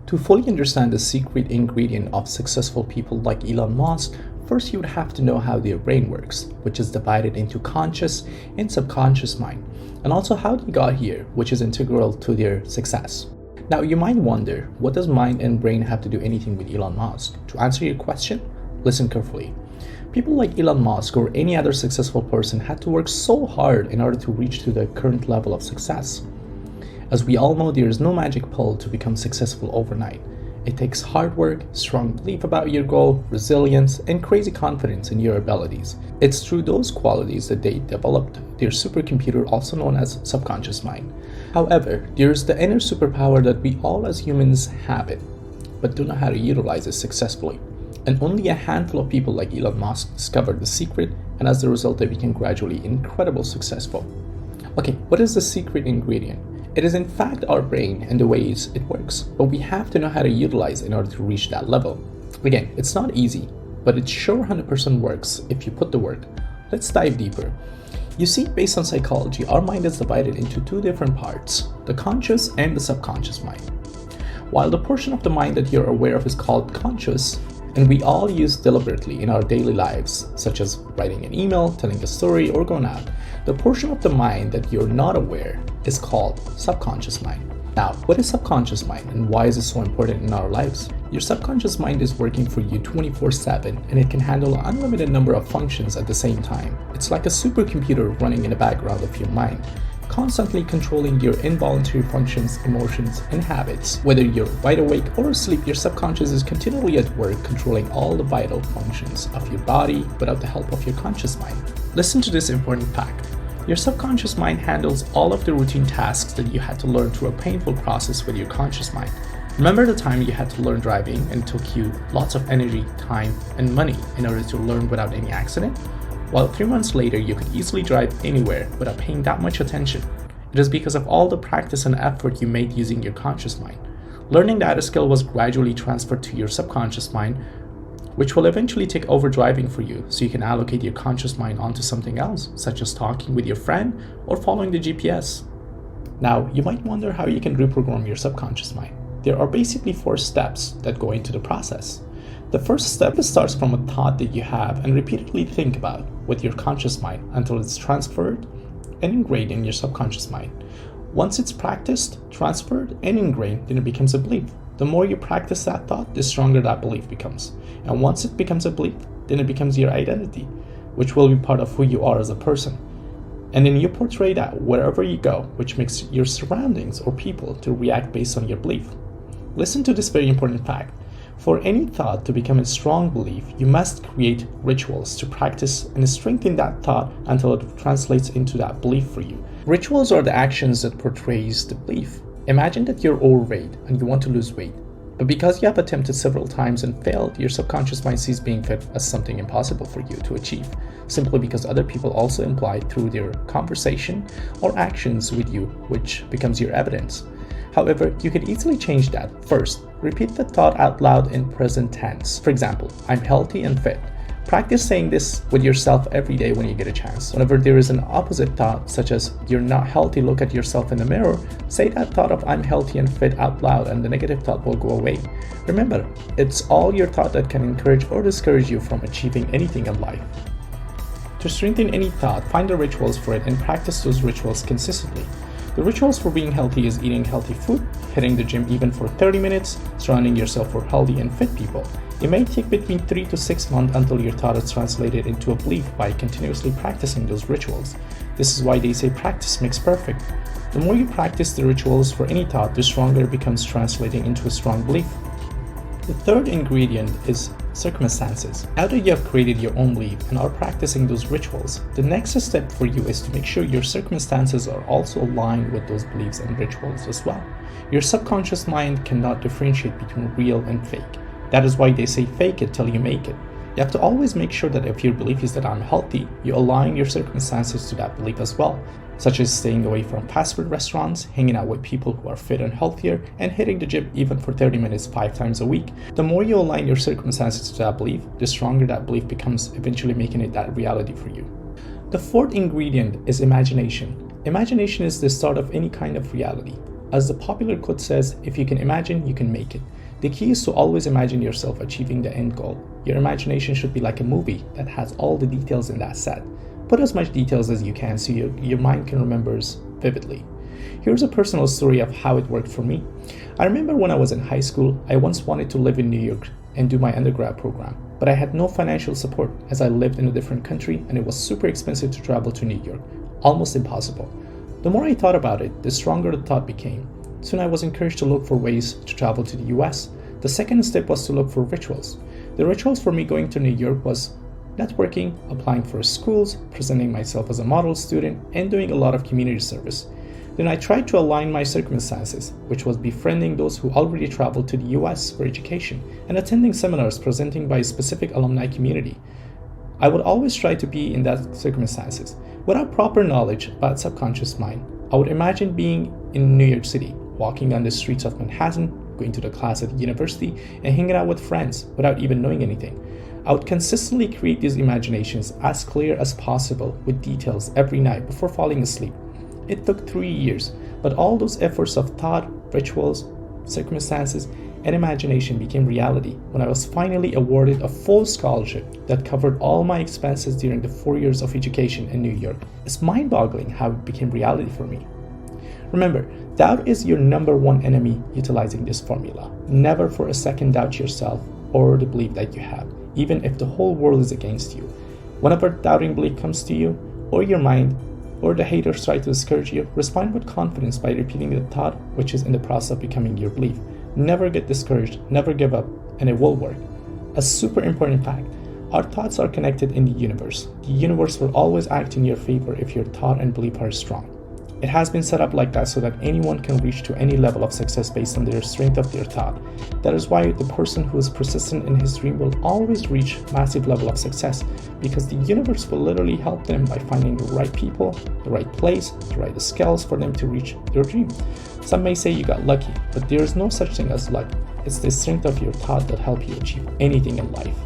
To fully understand the secret ingredient of successful people like Elon Musk, first you would have to know how their brain works, which is divided into conscious and subconscious mind, and also how they got here, which is integral to their success. Now you might wonder, what does mind and brain have to do anything with Elon Musk? To answer your question, listen carefully. People like Elon Musk or any other successful person had to work so hard in order to reach to the current level of success. As we all know, there is no magic pill to become successful overnight. It takes hard work, strong belief about your goal, resilience, and crazy confidence in your abilities. It's through those qualities that they developed their supercomputer, also known as subconscious mind. However, there's the inner superpower that we all as humans have it, but don't know how to utilize it successfully. And only a handful of people like Elon Musk discovered the secret, and as a result, they became gradually incredibly successful. Okay, what is the secret ingredient? It is in fact our brain and the ways it works, but we have to know how to utilize it in order to reach that level. Again, it's not easy, but it sure 100% works if you put the work. Let's dive deeper. You see, based on psychology, our mind is divided into two different parts, the conscious and the subconscious mind. While the portion of the mind that you're aware of is called conscious, and we all use deliberately in our daily lives, such as writing an email, telling a story, or going out, the portion of the mind that you're not aware is called subconscious mind. Now, what is subconscious mind and why is it so important in our lives? Your subconscious mind is working for you 24/7 and it can handle an unlimited number of functions at the same time. It's like a supercomputer running in the background of your mind, constantly controlling your involuntary functions, emotions, and habits. Whether you're wide awake or asleep, your subconscious is continually at work controlling all the vital functions of your body without the help of your conscious mind. Listen to this important fact. Your subconscious mind handles all of the routine tasks that you had to learn through a painful process with your conscious mind. Remember the time you had to learn driving and it took you lots of energy, time, and money in order to learn without any accident? While 3 months later, you could easily drive anywhere without paying that much attention. It is because of all the practice and effort you made using your conscious mind. Learning that skill was gradually transferred to your subconscious mind, which will eventually take over driving for you so you can allocate your conscious mind onto something else, such as talking with your friend or following the GPS. Now, you might wonder how you can reprogram your subconscious mind. There are basically 4 steps that go into the process. The first step starts from a thought that you have and repeatedly think about with your conscious mind until it's transferred and ingrained in your subconscious mind. Once it's practiced, transferred, and ingrained, then it becomes a belief. The more you practice that thought, the stronger that belief becomes. And once it becomes a belief, then it becomes your identity, which will be part of who you are as a person. And then you portray that wherever you go, which makes your surroundings or people to react based on your belief. Listen to this very important fact. For any thought to become a strong belief, you must create rituals to practice and strengthen that thought until it translates into that belief for you. Rituals are the actions that portrays the belief. Imagine that you're overweight and you want to lose weight, but because you have attempted several times and failed, your subconscious mind sees being fit as something impossible for you to achieve, simply because other people also imply through their conversation or actions with you, which becomes your evidence. However, you can easily change that. First, repeat the thought out loud in present tense. For example, I'm healthy and fit. Practice saying this with yourself every day when you get a chance. Whenever there is an opposite thought, such as you're not healthy, look at yourself in the mirror, say that thought of I'm healthy and fit out loud and the negative thought will go away. Remember, it's all your thought that can encourage or discourage you from achieving anything in life. To strengthen any thought, find the rituals for it and practice those rituals consistently. The rituals for being healthy is eating healthy food, hitting the gym even for 30 minutes, surrounding yourself with healthy and fit people. It may take between 3 to 6 months until your thought is translated into a belief by continuously practicing those rituals. This is why they say practice makes perfect. The more you practice the rituals for any thought, the stronger it becomes translating into a strong belief. The third ingredient is circumstances. Now that you have created your own belief and are practicing those rituals, the next step for you is to make sure your circumstances are also aligned with those beliefs and rituals as well. Your subconscious mind cannot differentiate between real and fake. That is why they say fake it till you make it. You have to always make sure that if your belief is that I'm healthy, you align your circumstances to that belief as well, such as staying away from fast food restaurants, hanging out with people who are fit and healthier, and hitting the gym even for 30 minutes 5 times a week. The more you align your circumstances to that belief, the stronger that belief becomes, eventually making it that reality for you. The fourth ingredient is imagination. Imagination is the start of any kind of reality. As the popular quote says, if you can imagine, you can make it. The key is to always imagine yourself achieving the end goal. Your imagination should be like a movie that has all the details in that set. Put as much details as you can so your mind can remember vividly. Here's a personal story of how it worked for me. I remember when I was in high school, I once wanted to live in New York and do my undergrad program, but I had no financial support as I lived in a different country and it was super expensive to travel to New York, almost impossible. The more I thought about it, the stronger the thought became. Soon I was encouraged to look for ways to travel to the US. The second step was to look for rituals. The rituals for me going to New York was networking, applying for schools, presenting myself as a model student, and doing a lot of community service. Then I tried to align my circumstances, which was befriending those who already traveled to the US for education and attending seminars presenting by a specific alumni community. I would always try to be in that circumstances. Without proper knowledge about subconscious mind, I would imagine being in New York City, walking on the streets of Manhattan, going to the class at the university, and hanging out with friends without even knowing anything. I would consistently create these imaginations as clear as possible with details every night before falling asleep. It took 3 years, but all those efforts of thought, rituals, circumstances, and imagination became reality when I was finally awarded a full scholarship that covered all my expenses during the 4 years of education in New York. It's mind-boggling how it became reality for me. Remember, doubt is your number one enemy utilizing this formula. Never for a second doubt yourself or the belief that you have, even if the whole world is against you. Whenever doubting belief comes to you, or your mind, or the haters try to discourage you, respond with confidence by repeating the thought which is in the process of becoming your belief. Never get discouraged, never give up, and it will work. A super important fact, our thoughts are connected in the universe. The universe will always act in your favor if your thought and belief are strong. It has been set up like that so that anyone can reach to any level of success based on their strength of their thought. That is why the person who is persistent in his dream will always reach massive level of success, because the universe will literally help them by finding the right people, the right place, the right skills for them to reach their dream. Some may say you got lucky, but there is no such thing as luck. It's the strength of your thought that helps you achieve anything in life.